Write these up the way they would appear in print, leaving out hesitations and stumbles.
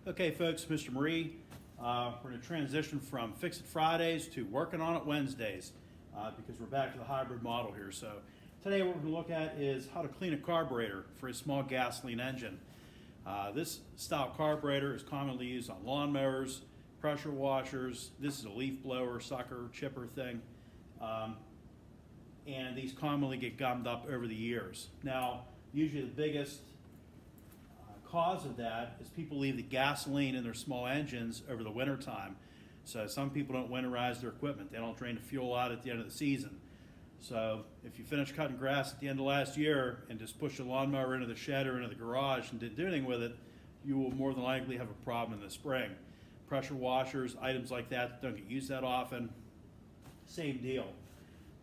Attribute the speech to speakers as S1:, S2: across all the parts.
S1: Okay, folks, Mr. Marie, we're going to transition from Fix It Fridays to Working on It Wednesdays because we're back to the hybrid model here. So today what we're going to look at is how to clean a carburetor for a small gasoline engine. This style carburetor is commonly used on lawnmowers, pressure washers. This is a leaf blower, sucker, chipper thing. And these commonly get gummed up over the years. Now, usually the biggest cause of that is people leave the gasoline in their small engines over the winter time. So some people don't winterize their equipment. They don't drain the fuel out at the end of the season. So if you finish cutting grass at the end of last year and just push the lawnmower into the shed or into the garage and didn't do anything with it, you will more than likely have a problem in the spring. Pressure washers, items like that don't get used that often, same deal.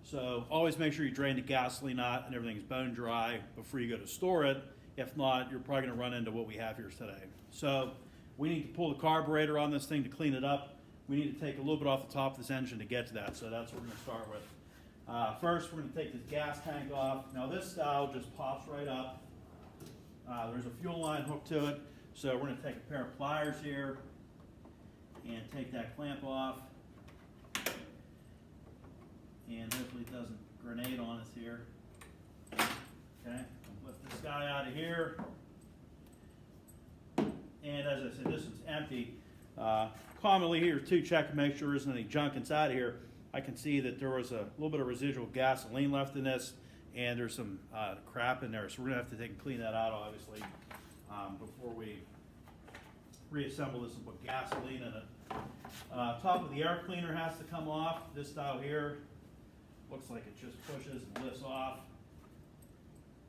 S1: So always make sure you drain the gasoline out and everything's bone dry before you go to store it. If not, you're probably going to run into what we have here today. So we need to pull the carburetor on this thing to clean it up. We need to take a little bit off the top of this engine to get to that. So that's what we're going to start with. First, we're going to take this gas tank off. Now this style just pops right up. There's a fuel line hooked to it. So we're going to take a pair of pliers here and take that clamp off. And hopefully it doesn't grenade on us here. Okay. Lift this guy out of here, and as I said, this is empty. Commonly here too, check to make sure there isn't any junk inside here. I can see that there was a little bit of residual gasoline left in this, and there's some crap in there, so we're gonna have to take and clean that out, obviously, before we reassemble this and put gasoline in it. Top of the air cleaner has to come off. This style here looks like it just pushes and lifts off.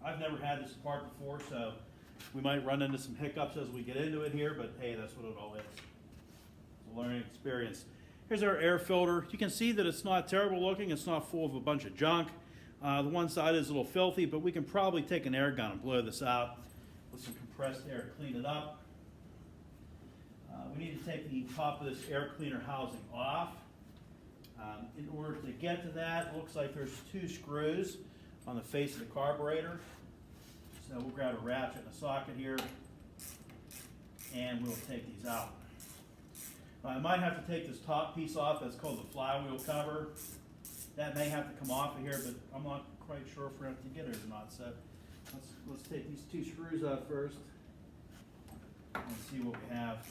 S1: I've never had this apart before, so we might run into some hiccups as we get into it here, but hey, that's what it all is. It's a learning experience. Here's our air filter. You can see that it's not terrible looking. It's not full of a bunch of junk. The one side is a little filthy, but we can probably take an air gun and blow this out with some compressed air to clean it up. We need to take the top of this air cleaner housing off. In order to get to that, it looks like there's 2 screws on the face of the carburetor. So we'll grab a ratchet and a socket here, and we'll take these out. I might have to take this top piece off. That's called the flywheel cover. That may have to come off of here, but I'm not quite sure if we're going to have to get it or not. So let's take these 2 screws out first and see what we have.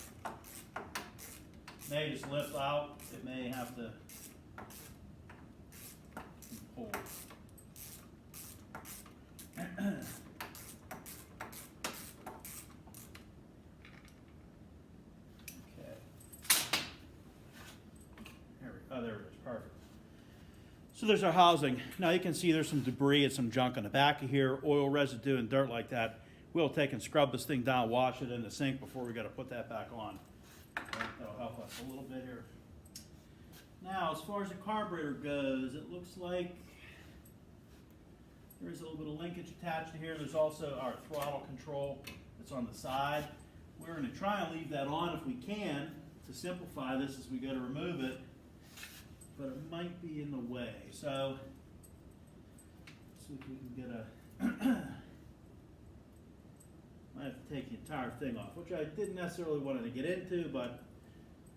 S1: It may just lift out. It may have to pull. Oh, there it is, perfect. So there's our housing. Now you can see there's some debris and some junk on the back of here, oil residue and dirt like that. We'll take and scrub this thing down, wash it in the sink before we got to put that back on. That'll help us a little bit here. Now, as far as the carburetor goes, it looks like there's a little bit of linkage attached to here. There's also our throttle control that's on the side. We're going to try and leave that on if we can to simplify this as we go to remove it, but it might be in the way. So let's see if we can get a, might have to take the entire thing off, which I didn't necessarily want to get into, but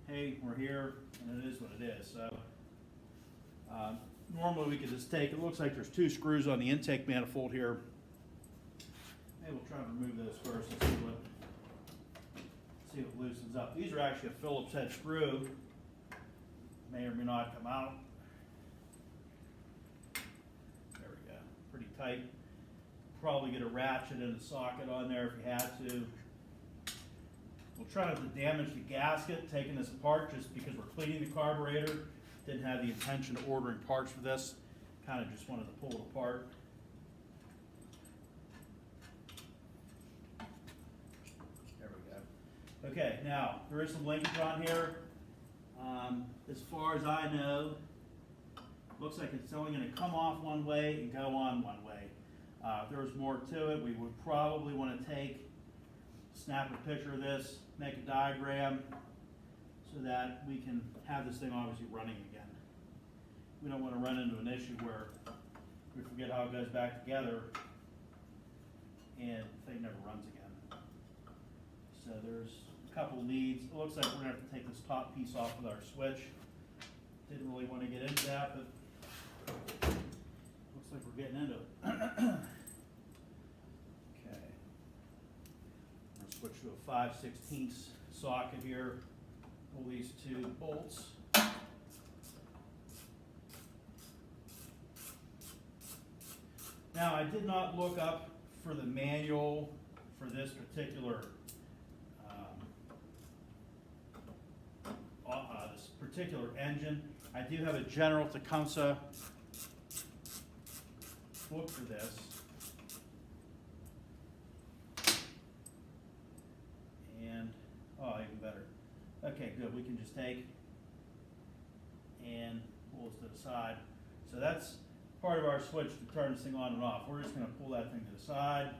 S1: hey, we're here and it is what it is. So normally we could just take, it looks like there's 2 screws on the intake manifold here. Maybe we'll try to remove those first and see what loosens up. These are actually a Phillips head screw. May or may not come out. There we go, pretty tight. Probably get a ratchet and a socket on there if you had to. We'll try not to damage the gasket taking this apart just because we're cleaning the carburetor. Didn't have the intention of ordering parts for this. Kind of just wanted to pull it apart. There we go. Okay, now there is some linkage on here. As far as I know, looks like it's only going to come off one way and go on one way. If there was more to it, we would probably want to snap a picture of this, make a diagram so that we can have this thing obviously running again. We don't want to run into an issue where we forget how it goes back together and the thing never runs again. So there's a couple leads. It looks like we're gonna have to take this top piece off with our switch. Didn't really want to get into that, but looks like we're getting into it. Okay. I'm gonna switch to a 5/16 socket here. Pull these two bolts. Now, I did not look up for the manual for this particular engine. I do have a General Tecumseh book for this. And, oh, even better. Okay, good. We can just take and pull this to the side. So that's part of our switch to turn this thing on and off. We're just going to pull that thing to the side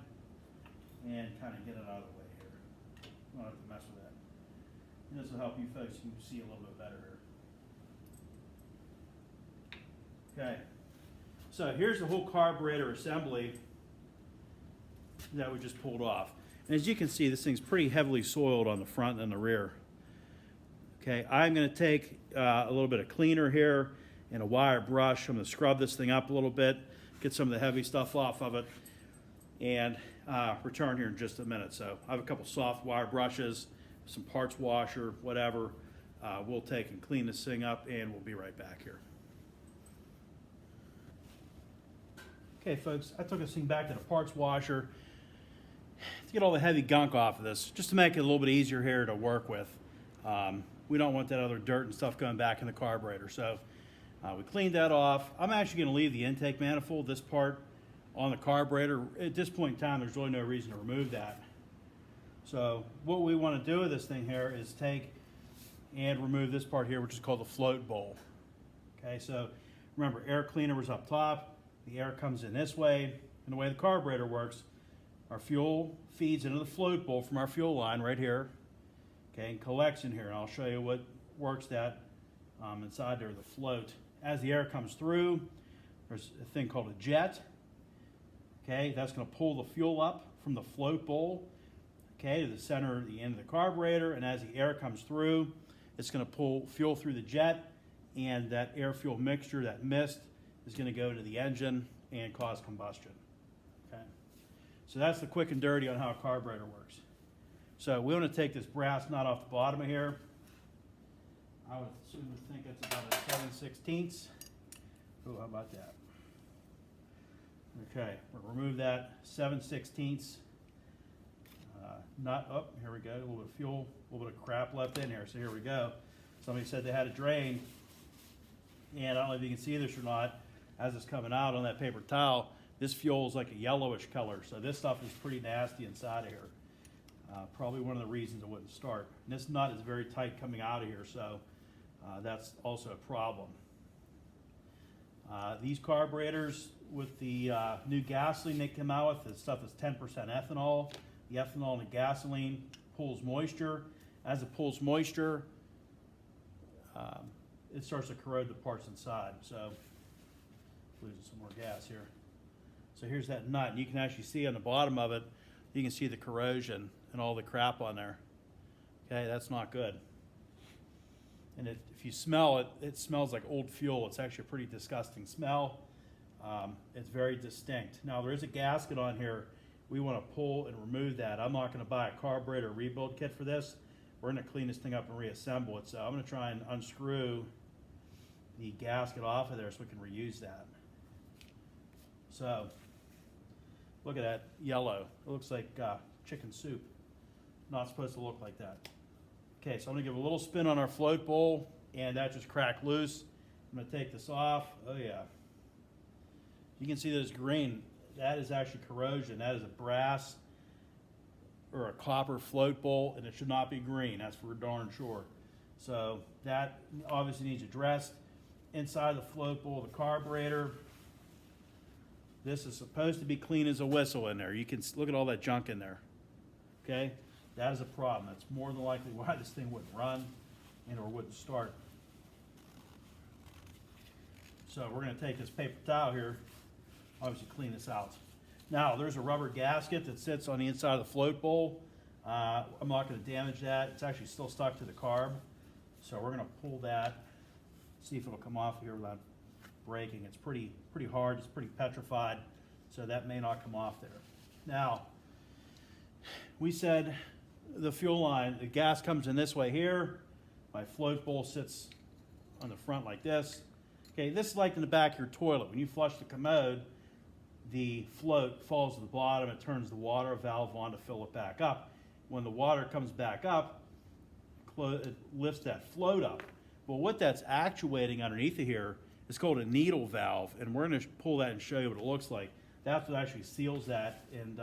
S1: and kind of get it out of the way here. We don't have to mess with that. And this will help you folks can see a little bit better here. Okay, so here's the whole carburetor assembly that we just pulled off. And as you can see, this thing's pretty heavily soiled on the front and the rear. Okay, I'm going to take a little bit of cleaner here and a wire brush. I'm going to scrub this thing up a little bit, get some of the heavy stuff off of it, and return here in just a minute. So I have a couple soft wire brushes, some parts washer, whatever. We'll take and clean this thing up, and we'll be right back here. Okay, folks, I took this thing back to the parts washer to get all the heavy gunk off of this, just to make it a little bit easier here to work with. We don't want that other dirt and stuff going back in the carburetor. So we cleaned that off. I'm actually going to leave the intake manifold, this part, on the carburetor. At this point in time, there's really no reason to remove that. So what we want to do with this thing here is take and remove this part here, which is called the float bowl. Okay, so remember, air cleaner was up top. The air comes in this way, and the way the carburetor works, our fuel feeds into the float bowl from our fuel line right here, okay, and collects in here. And I'll show you what works that inside there, the float. As the air comes through, there's a thing called a jet, okay, that's going to pull the fuel up from the float bowl, okay, to the center of the end of the carburetor, and as the air comes through, it's going to pull fuel through the jet, and that air-fuel mixture, that mist, is going to go to the engine and cause combustion. Okay, so that's the quick and dirty on how a carburetor works. So we want to take this brass nut off the bottom of here. I would think it's about a 7/16. Oh, how about that? Okay, we'll remove that 7/16 nut. Oh, here we go. A little bit of fuel, a little bit of crap left in here. So here we go. Somebody said they had a drain, and I don't know if you can see this or not. As it's coming out on that paper towel, this fuel is like a yellowish color. So this stuff is pretty nasty inside of here. Probably one of the reasons it wouldn't start. And this nut is very tight coming out of here, so that's also a problem. These carburetors with the new gasoline they come out with, the stuff is 10% ethanol. The ethanol in the gasoline pulls moisture. As it pulls moisture, it starts to corrode the parts inside. So losing some more gas here. So here's that nut, and you can actually see on the bottom of it, you can see the corrosion and all the crap on there. Okay, that's not good. And if you smell it, it smells like old fuel. It's actually a pretty disgusting smell. It's very distinct. Now there is a gasket on here. We want to pull and remove that. I'm not going to buy a carburetor rebuild kit for this. We're going to clean this thing up and reassemble it. So I'm going to try and unscrew the gasket off of there so we can reuse that. So look at that yellow. It looks like chicken soup. Not supposed to look like that. Okay, so I'm going to give a little spin on our float bowl, and that just cracked loose. I'm going to take this off. Oh yeah. You can see that it's green. That is actually corrosion. That is a brass or a copper float bowl, and it should not be green. That's for darn sure. So that obviously needs addressed. Inside the float bowl of the carburetor, this is supposed to be clean as a whistle in there. You can look at all that junk in there. Okay, that is a problem. That's more than likely why this thing wouldn't run and or wouldn't start. So we're going to take this paper towel here, obviously clean this out. Now there's a rubber gasket that sits on the inside of the float bowl. I'm not gonna damage that. It's actually still stuck to the carb. So we're gonna pull that, see if it'll come off here without breaking. It's pretty hard, it's pretty petrified, so that may not come off there. Now, we said the fuel line, the gas comes in this way here. My float bowl sits on the front like this. Okay, this is like in the back of your toilet. When you flush the commode, the float falls to the bottom, it turns the water valve on to fill it back up. When the water comes back up, it lifts that float up. Well, what that's actuating underneath of here is called a needle valve, and we're going to pull that and show you what it looks like. That's what actually seals that and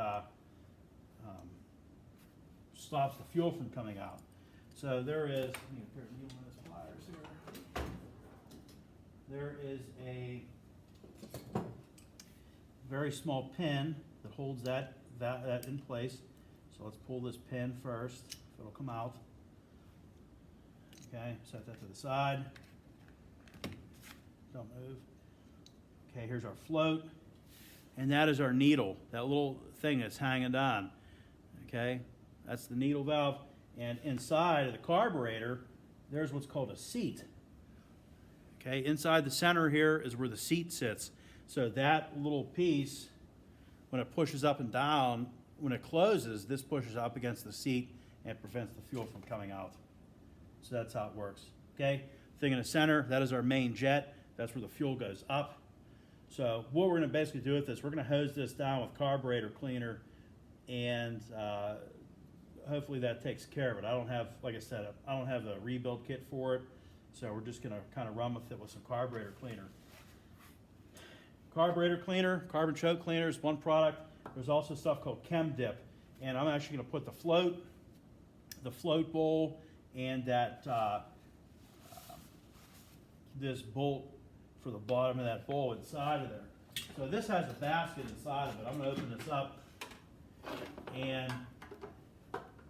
S1: stops the fuel from coming out. So there is, let me put a needle on this pliers here. There is a very small pin that holds that in place. So let's pull this pin first, it'll come out. Okay, set that to the side. Don't move. Okay, here's our float. And that is our needle, that little thing that's hanging down. Okay, that's the needle valve. And inside of the carburetor, there's what's called a seat. Okay, inside the center here is where the seat sits. So that little piece, when it pushes up and down, when it closes, this pushes up against the seat and prevents the fuel from coming out. So that's how it works. Okay, thing in the center, that is our main jet. That's where the fuel goes up. So what we're going to basically do with this, we're going to hose this down with carburetor cleaner, and hopefully that takes care of it. I don't have, like I said, I don't have a rebuild kit for it, so we're just going to kind of run with it with some carburetor cleaner. Carburetor cleaner, carbon choke cleaner is one product. There's also stuff called Chem Dip, and I'm actually going to put the float bowl, and that this bolt for the bottom of that bowl inside of there. So this has a basket inside of it. I'm going to open this up, and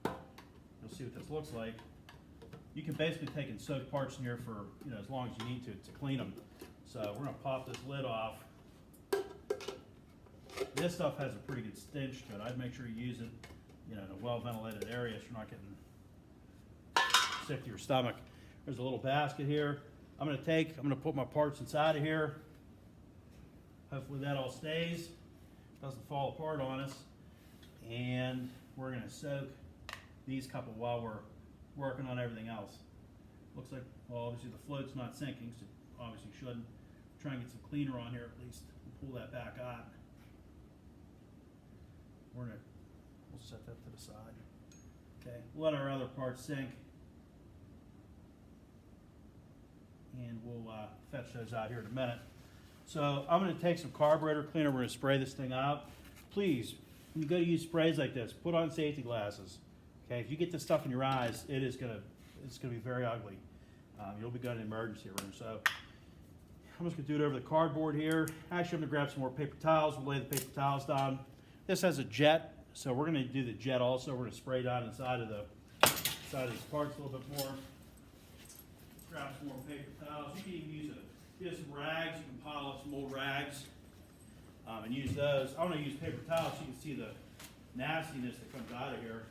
S1: you'll see what this looks like. You can basically take and soak parts in here for as long as you need to clean them. So we're going to pop this lid off. This stuff has a pretty good stench to it. I'd make sure you use it in a well-ventilated area so you're not getting sick to your stomach. There's a little basket here. I'm going to put my parts inside of here. Hopefully that all stays, doesn't fall apart on us. And we're going to soak these couple while we're working on everything else. Looks like, well, obviously the float's not sinking, so obviously shouldn't. Try and get some cleaner on here at least. We'll pull that back out. We'll set that to the side. Okay, we'll let our other parts sink, and we'll fetch those out here in a minute. So I'm going to take some carburetor cleaner. We're going to spray this thing out. Please, when you go to use sprays like this, put on safety glasses. Okay, if you get this stuff in your eyes, it's going to be very ugly. You'll be going to the emergency room. So I'm just going to do it over the cardboard here. Actually, I'm going to grab some more paper towels. We'll lay the paper towels down. This has a jet, so we're going to do the jet also. We're going to spray down inside of these parts a little bit more. Grab some more paper towels. You can even use some rags. You can pile up some old rags and use those. I want to use paper towels so you can see the nastiness that comes out of here.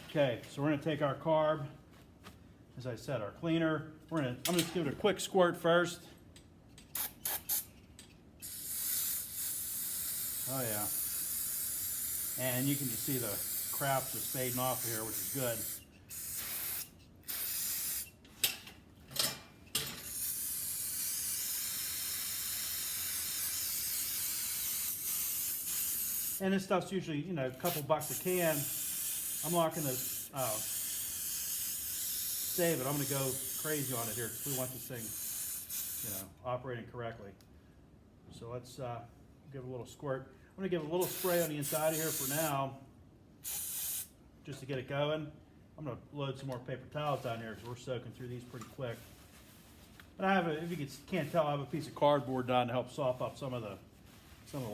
S1: Okay, so we're going to take our carb, as I said, our cleaner. I'm going to just give it a quick squirt first. Oh yeah. And you can just see the crap just fading off here, which is good. And this stuff's usually, a couple bucks a can. I'm not going to save it. I'm going to go crazy on it here because we want this thing, operating correctly. So let's give it a little squirt. I'm going to give a little spray on the inside of here for now, just to get it going. I'm going to load some more paper towels down here because we're soaking through these pretty quick. And I have if you can't tell, I have a piece of cardboard down to help soften up some of the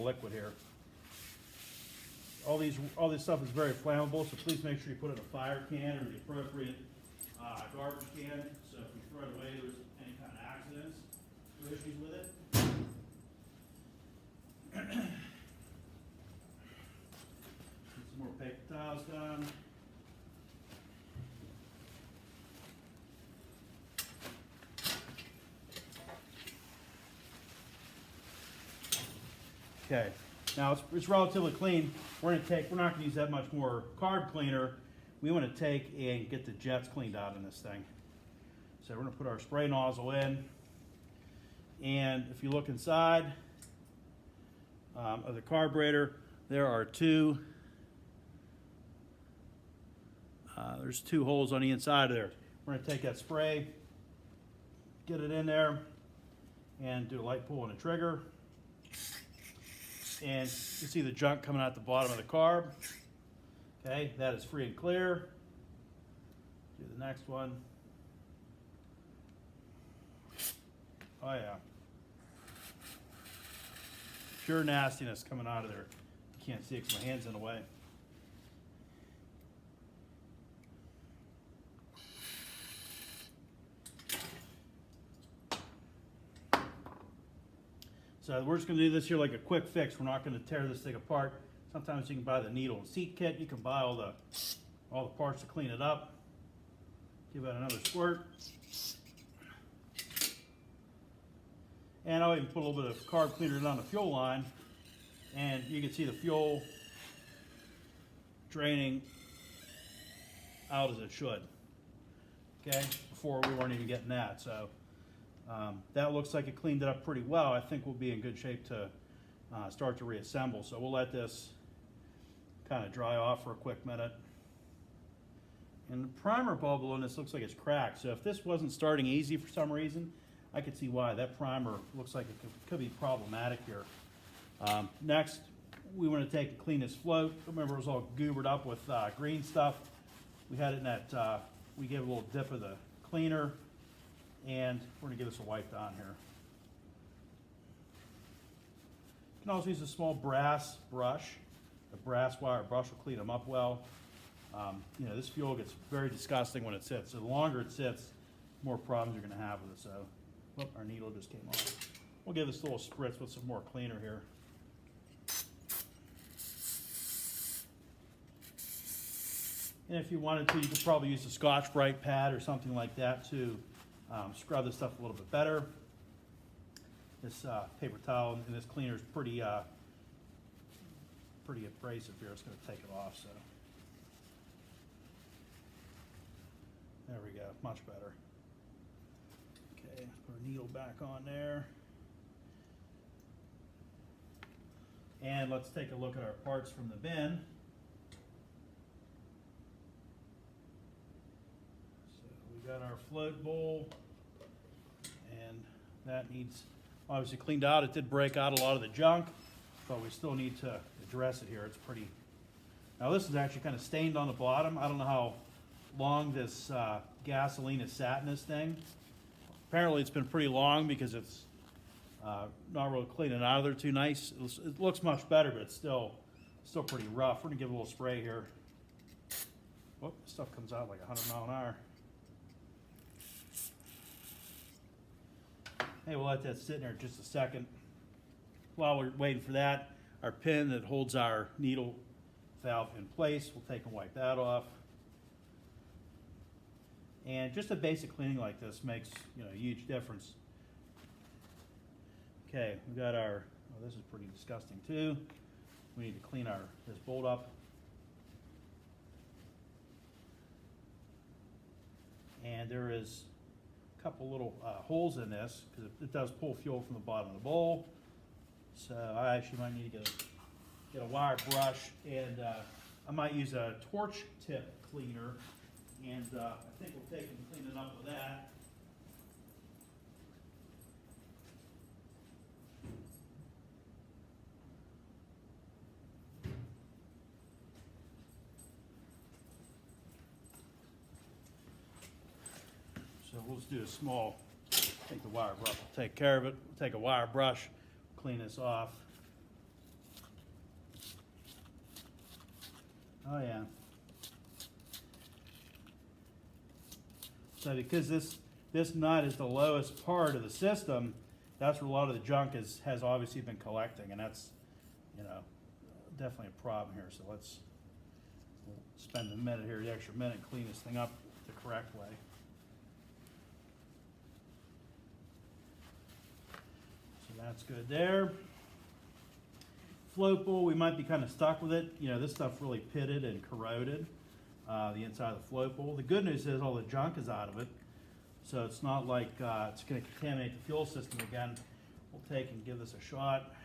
S1: liquid here. all this stuff is very flammable, so please make sure you put it in a fire can or the appropriate garbage can. So if we throw it away, there's any kind of accidents or issues with it. Get some more paper towels done. Okay, now it's relatively clean. We're not gonna use that much more carb cleaner. We wanna take and get the jets cleaned out in this thing. So we're gonna put our spray nozzle in. And if you look inside of the carburetor, there are there's two holes on the inside of there. We're gonna take that spray, get it in there, and do a light pull on the trigger. And you see the junk coming out the bottom of the carb. Okay, that is free and clear. Do the next one. Oh yeah. Pure nastiness coming out of there. You can't see it because my hand's in the way. So we're just going to do this here like a quick fix. We're not going to tear this thing apart. Sometimes you can buy the needle and seat kit. You can buy all the parts to clean it up. Give it another squirt. And I'll even put a little bit of carb cleaner down the fuel line. And you can see the fuel draining out as it should. Okay, before we weren't even getting that. So that looks like it cleaned it up pretty well. I think we'll be in good shape to start to reassemble. So we'll let this kind of dry off for a quick minute. And the primer bubble in this looks like it's cracked. So if this wasn't starting easy for some reason, I could see why. That primer looks like it could be problematic here. Next, we want to take and clean this float. Remember, it was all goobered up with green stuff. We had it in that, we gave it a little dip of the cleaner, and we're going to give this a wipe down here. You can also use a small brass brush. A brass wire brush will clean them up well. You know, this fuel gets very disgusting when it sits. So the longer it sits, the more problems you're going to have with it. So, whoop, our needle just came off. We'll give this a little spritz with some more cleaner here. And if you wanted to, you could probably use a Scotch-Brite pad or something like that to scrub this stuff a little bit better. This paper towel and this cleaner is pretty abrasive here. It's going to take it off. So there we go, much better. Okay, let's put our needle back on there. And let's take a look at our parts from the bin. So we got our float bowl, and that needs obviously cleaned out. It did break out a lot of the junk, but we still need to address it here. It's pretty, now this is actually kind of stained on the bottom. I don't know how long this gasoline has sat in this thing. Apparently it's been pretty long because it's not really cleaning out of there too nice. It looks much better, but it's still pretty rough. We're gonna give it a little spray here. Whoop, this stuff comes out like 100 miles an hour. Hey, we'll let that sit in there just a second. While we're waiting for that, our pin that holds our needle valve in place, we'll take and wipe that off. And just a basic cleaning like this makes, you know, a huge difference. Okay, we got our, oh, this is pretty disgusting too. We need to clean this bolt up. And there is a couple little holes in this because it does pull fuel from the bottom of the bowl. So I actually might need to get a wire brush, and I might use a torch tip cleaner, and I think we'll take and clean it up with that. So we'll just do a small, take the wire brush, we'll take care of it. We'll take a wire brush, clean this off. Oh yeah. So because this nut is the lowest part of the system, that's where a lot of the junk has obviously been collecting, and that's, you know, definitely a problem here. So we'll spend a minute here, the extra minute, and clean this thing up the correct way. So that's good there. Float bowl, we might be kind of stuck with it. You know, this stuff really pitted and corroded the inside of the float bowl. The good news is all the junk is out of it, so it's not like it's going to contaminate the fuel system again. We'll take and give this a shot.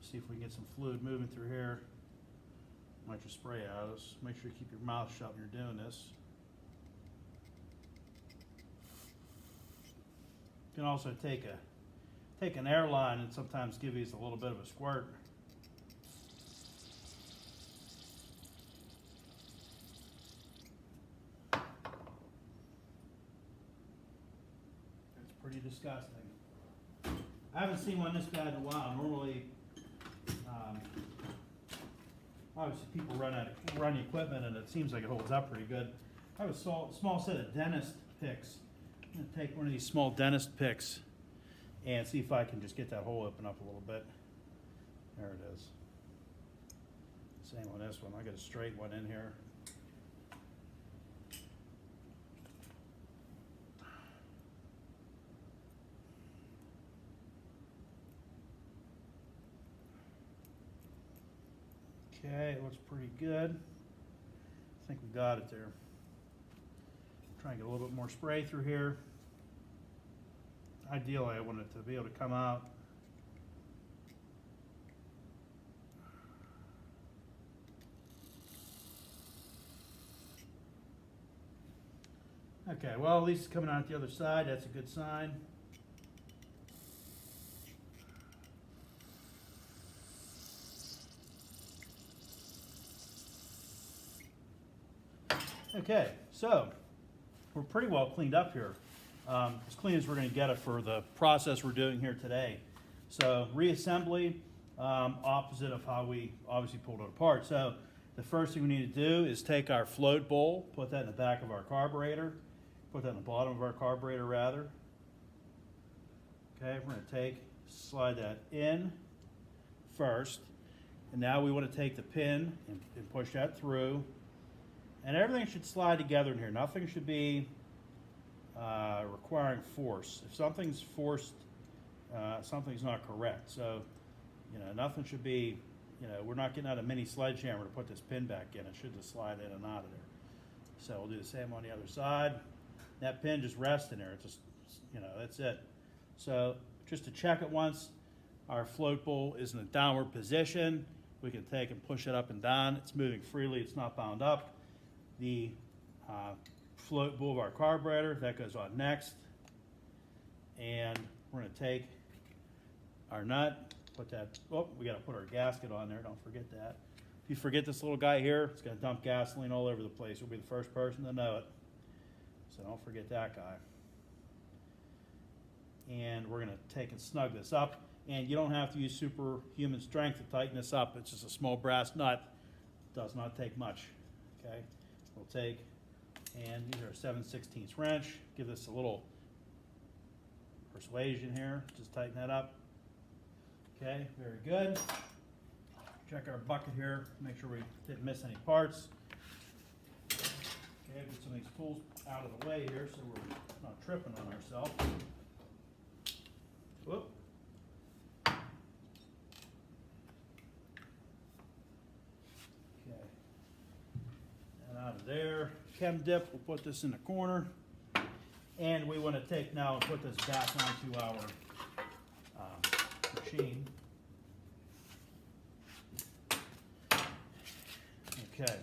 S1: See if we can get some fluid moving through here. Might just spray out. Just make sure you keep your mouth shut when you're doing this. You can also take an airline and sometimes give these a little bit of a squirt. It's pretty disgusting. I haven't seen one this bad in a while. Normally, obviously people run equipment and it seems like it holds up pretty good. I have a small set of dentist picks. I'm going to take one of these small dentist picks and see if I can just get that hole open up a little bit. There it is. Same on this one. I got a straight one in here. Okay, it looks pretty good. I think we got it there. Try and get a little bit more spray through here. Ideally, I want it to be able to come out. Okay, well, at least it's coming out the other side. That's a good sign. Okay, so we're pretty well cleaned up here. As clean as we're going to get it for the process we're doing here today. So reassembly, opposite of how we obviously pulled it apart. So the first thing we need to do is take our float bowl, put that in the back of our carburetor, put that in the bottom of our carburetor rather. Okay, we're going to slide that in first. And now we want to take the pin and push that through. And everything should slide together in here. Nothing should be requiring force. If something's forced, something's not correct. So, you know, nothing should be, you know, we're not getting out a mini sledgehammer to put this pin back in. It should just slide in and out of there. So we'll do the same on the other side. That pin just rests in there. It's just, you know, that's it. So just to check it once, our float bowl is in a downward position. We can take and push it up and down. It's moving freely. It's not bound up. The float bowl of our carburetor, that goes on next. And we're going to take our nut, put that, oh, we got to put our gasket on there, don't forget that. If you forget this little guy here, it's going to dump gasoline all over the place. You'll be the first person to know it. So don't forget that guy. And we're going to take and snug this up. And you don't have to use superhuman strength to tighten this up. It's just a small brass nut. Does not take much, okay? We'll take, and these are a 7/16 wrench. Give this a little persuasion here. Just tighten that up. Okay, very good. Check our bucket here. Make sure we didn't miss any parts. Okay, get some of these tools out of the way here so we're not tripping on ourselves. Whoop. Out of there, chem dip, we'll put this in the corner, and we want to take now and put this back onto our machine. Okay.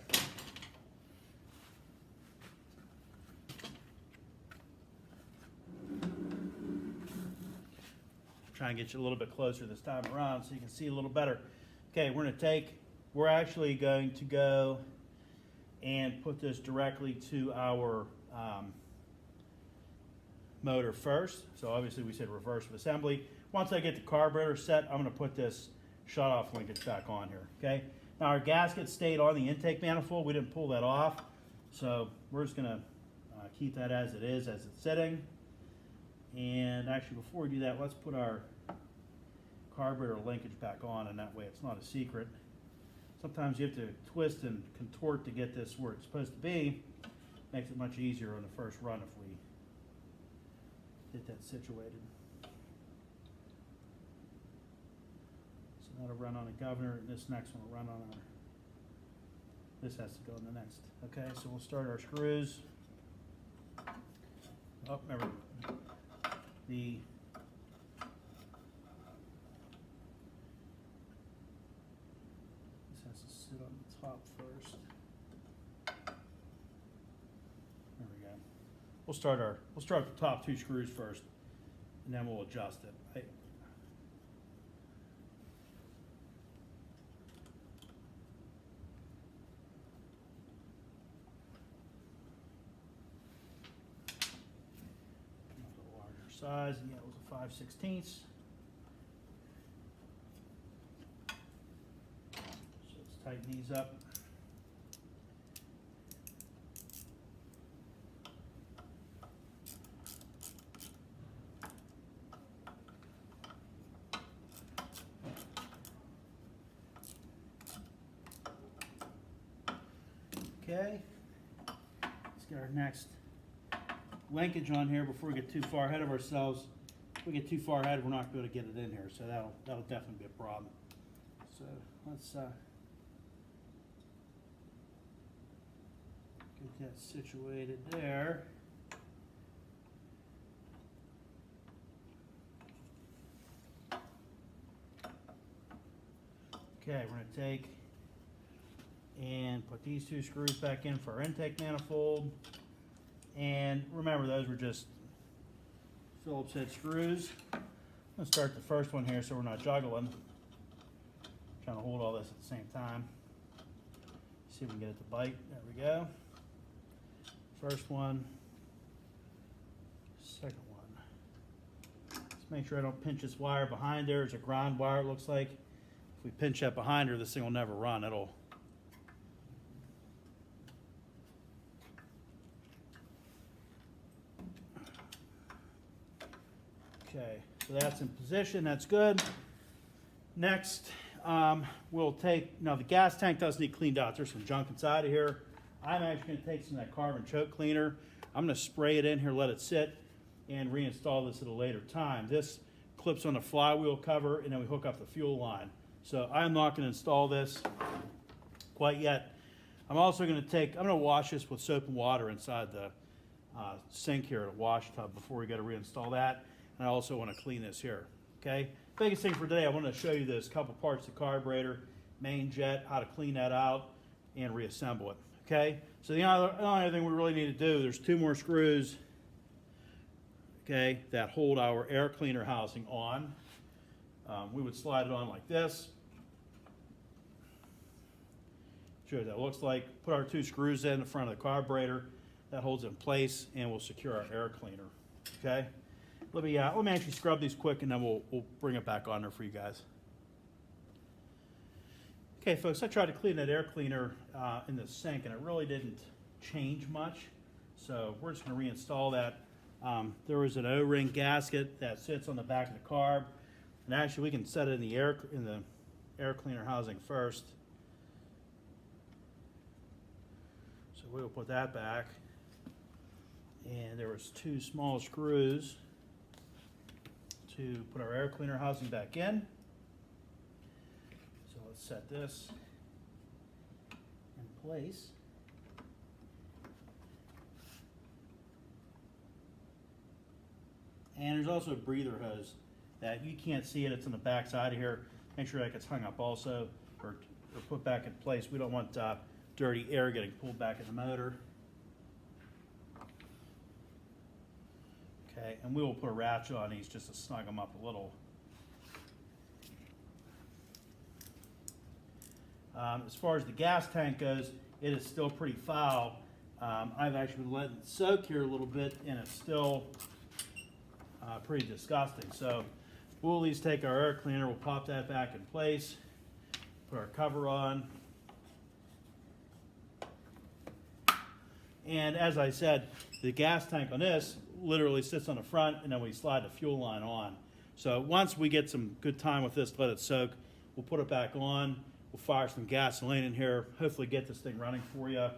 S1: Try and get you a little bit closer this time around so you can see a little better. Okay, we're actually going to go and put this directly to our motor first. So obviously we said reverse of assembly. once I get the carburetor set, I'm gonna put this shut-off linkage back on here, okay? Now our gasket stayed on the intake manifold. We didn't pull that off. So we're just gonna keep that as it is, as it's sitting. And actually, before we do that, let's put our carburetor linkage back on, and that way it's not a secret. Sometimes you have to twist and contort to get this where it's supposed to be. Makes it much easier on the first run if we get that situated. So that'll run on a governor, and this next one will run on our, this has to go in the next. Okay, so we'll start our screws. Oh, remember, this has to sit on the top first. There we go. We'll start the top two screws first, and then we'll adjust it. Size, and yeah, it was a 5/16. So let's tighten these up. Okay, let's get our next linkage on here before we get too far ahead of ourselves. If we get too far ahead, we're not going to get it in here, so that'll definitely be a problem. So let's get that situated there. Okay, we're going to take and put these two screws back in for our intake manifold. And remember, those were just Phillips head screws. I'm going to start the first one here so we're not juggling. Trying to hold all this at the same time. See if we can get it to bite. There we go. First one. Second one. Just make sure I don't pinch this wire behind there. It's a ground wire, it looks like. If we pinch that behind her, this thing will never run. It'll okay, so that's in position, that's good. Next, we'll take, now the gas tank does need cleaned out. There's some junk inside of here. I'm actually gonna take some of that carbon choke cleaner. I'm gonna spray it in here, let it sit, and reinstall this at a later time. This clips on the flywheel cover, and then we hook up the fuel line. So I'm not gonna install this quite yet. I'm also gonna I'm gonna wash this with soap and water inside the sink here, a wash tub, before we gotta reinstall that. And I also want to clean this here, okay? Biggest thing for today, I want to show you this couple parts of the carburetor, main jet, how to clean that out and reassemble it, okay? So the only other thing we really need to do, there's two more screws, okay, that hold our air cleaner housing on. We would slide it on like this. Show you what that looks like. Put our two screws in the front of the carburetor. That holds it in place, and we'll secure our air cleaner, okay? Let me actually scrub these quick, and then we'll bring it back on there for you guys. Okay, folks, I tried to clean that air cleaner in the sink, and it really didn't change much. So we're just going to reinstall that. There was an O-ring gasket that sits on the back of the carb, and actually we can set it in the air cleaner housing first. So we'll put that back. And there was two small screws to put our air cleaner housing back in. So let's set this in place. And there's also a breather hose that you can't see it, it's on the back side of here. Make sure that gets hung up also, or put back in place. We don't want dirty air getting pulled back in the motor. Okay, and we will put a ratchet on these just to snug them up a little. As far as the gas tank goes, it is still pretty foul. I've actually been letting it soak here a little bit, and it's still pretty disgusting. So we'll at least take our air cleaner, we'll pop that back in place, put our cover on. And as I said, the gas tank on this literally sits on the front, and then we slide the fuel line on. So once we get some good time with this, let it soak, we'll put it back on, we'll fire some gasoline in here, hopefully get this thing running for you.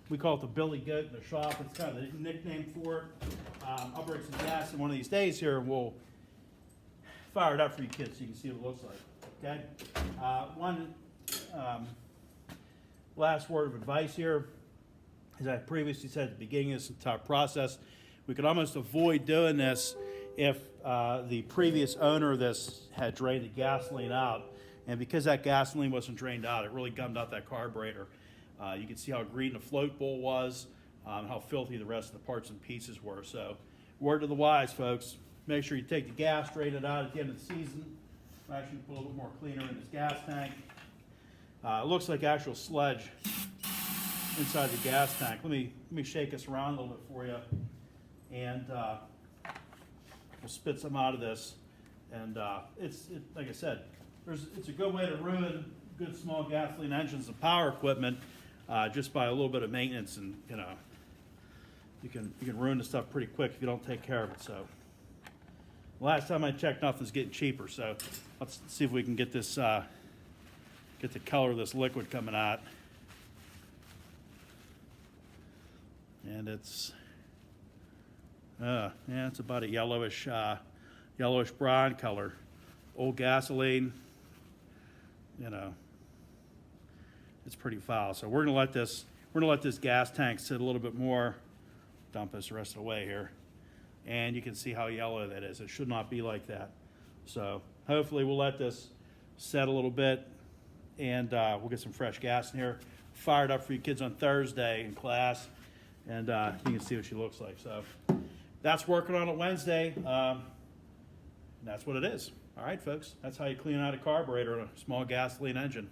S1: We call it the Billy Goat in the shop. It's kind of the nickname for it. I'll break some gas in one of these days here, and we'll fire it up for you kids so you can see what it looks like. Okay? One last word of advice here. As I previously said at the beginning of this entire process, we could almost avoid doing this if the previous owner of this had drained the gasoline out. And because that gasoline wasn't drained out, it really gummed up that carburetor. You can see how green the float bowl was, how filthy the rest of the parts and pieces were. So, word to the wise, folks, make sure you take the gas, drain it out at the end of the season. Actually put a little bit more cleaner in this gas tank. It looks like actual sludge inside the gas tank. Let me shake this around a little bit for you, and we'll spit some out of this. And like I said, it's a good way to ruin good small gasoline engines and power equipment just by a little bit of maintenance, and you can ruin the stuff pretty quick if you don't take care of it. So last time I checked, nothing's getting cheaper. So let's see if we can get this get the color of this liquid coming out. And it's it's about a yellowish brown color. Old gasoline, it's pretty foul. So we're gonna let this gas tank sit a little bit more. Dump this the rest of the way here, and you can see how yellow that is. It should not be like that. So hopefully we'll let this set a little bit, and we'll get some fresh gas in here. Fire it up for you kids on Thursday in class, and you can see what she looks like. So that's working on it Wednesday. That's what it is. All right, folks. That's how you clean out a carburetor on a small gasoline engine.